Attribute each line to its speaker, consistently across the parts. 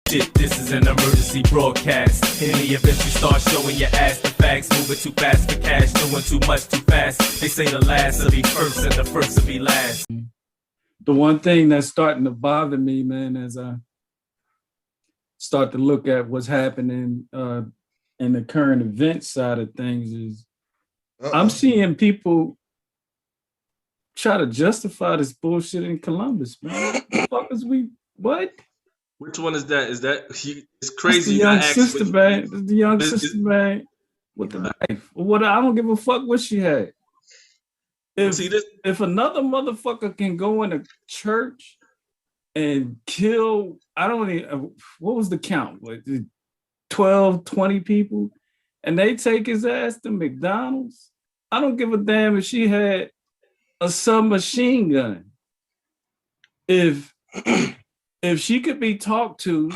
Speaker 1: shit, this is an emergency broadcast. In the event you start showing your ass the facts, moving too fast for cash, doing too much too fast. They say the last will be first and the first will be last.
Speaker 2: The one thing that's starting to bother me, man, as I start to look at what's happening in the current event side of things is I'm seeing people try to justify this bullshit in Columbus, man. What the fuck is what?
Speaker 3: Which one is that? Is that it's crazy?
Speaker 2: That's the young sister, man. The young sister, man, with the knife. What? I don't give a fuck what she had. If another motherfucker can go in a church and kill, I don't even, what was the count? Like 12, 20 people, and they take his ass to McDonald's. I don't give a damn if she had a submachine gun. If she could be talked to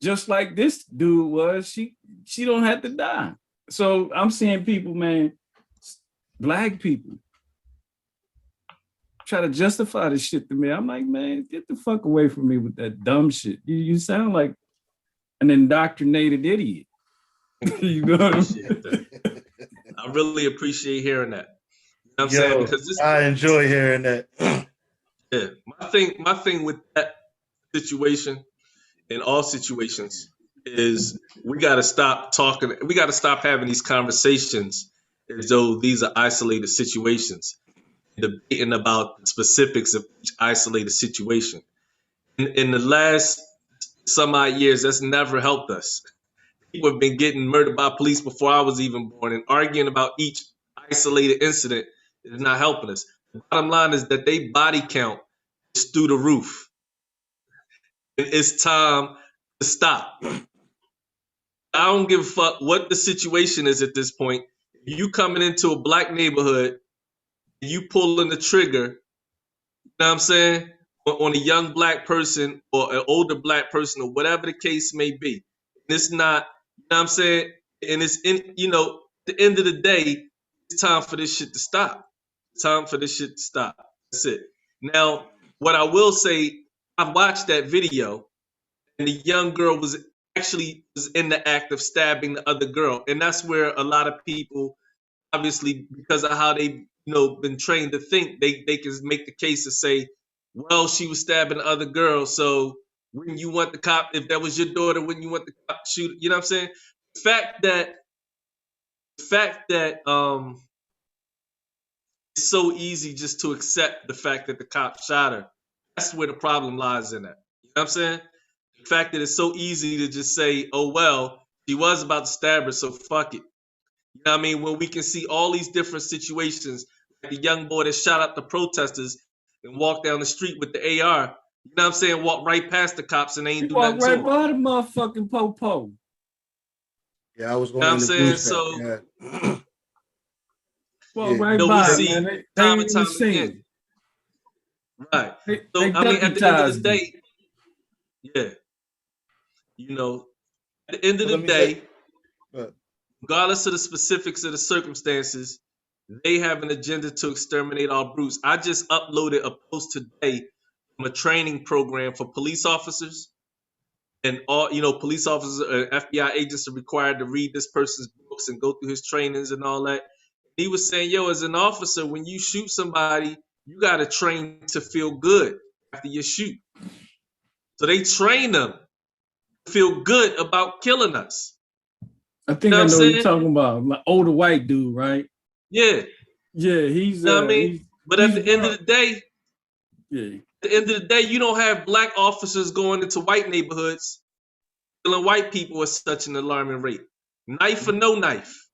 Speaker 2: just like this dude was, she don't have to die. So I'm seeing people, man, black people, try to justify this shit to me. I'm like, man, get the fuck away from me with that dumb shit. You sound like an indoctrinated idiot. You know what I mean?
Speaker 3: I really appreciate hearing that. You know what I'm saying? Because
Speaker 4: I enjoy hearing that.
Speaker 3: Yeah. My thing with that situation in all situations is we gotta stop talking, we gotta stop having these conversations as though these are isolated situations. Debating about the specifics of each isolated situation. In the last some odd years, that's never helped us. People have been getting murdered by police before I was even born, and arguing about each isolated incident is not helping us. The bottom line is that they body count is through the roof. And it's time to stop. I don't give a fuck what the situation is at this point. You coming into a black neighborhood, you pulling the trigger, you know what I'm saying, on a young black person or an older black person or whatever the case may be. And it's not, you know what I'm saying, and it's in, you know, at the end of the day, it's time for this shit to stop. It's time for this shit to stop. That's it. Now, what I will say, I watched that video and the young girl was in the act of stabbing the other girl. And that's where a lot of people, obviously, because of how they, you know, been trained to think, they can make the case to say, well, she was stabbing the other girl, so wouldn't you want the cop, if that was your daughter, wouldn't you want the cop to shoot? You know what I'm saying? The fact that it's so easy just to accept the fact that the cop shot her, that's where the problem lies in that. You know what I'm saying? The fact that it's so easy to just say, oh, well, she was about to stab her, so fuck it. You know what I mean? When we can see all these different situations, like the young boy that shot up the protesters and walked down the street with the AR, you know what I'm saying? Walked right past the cops and they ain't do nothing to him.
Speaker 2: Walked right by the motherfucking po-po.
Speaker 4: Yeah, I was going
Speaker 3: you know
Speaker 4: to
Speaker 3: what I'm saying? So,
Speaker 4: yeah.
Speaker 2: Well, right by
Speaker 3: we see
Speaker 2: man.
Speaker 3: time and time again. Right. So, I mean, at the end of the day, yeah. You know, at the end of the day, regardless of the specifics of the circumstances, they have an agenda to exterminate all brutes. I just uploaded a post today from a training program for police officers, and all, you know, police officers, FBI agents are required to read this person's books and go through his trainings and all that. He was saying, yo, as an officer, when you shoot somebody, you got to train to feel good after you shoot. So they train them to feel good about killing us.
Speaker 2: I think I know what you're talking about. Like older white dude, right?
Speaker 3: Yeah.
Speaker 2: Yeah, he's.
Speaker 3: You know what I mean? But at the end of the day,
Speaker 2: yeah.
Speaker 3: At the end of the day, you don't have black officers going into white neighborhoods killing white people at such an alarming rate. Knife or no knife.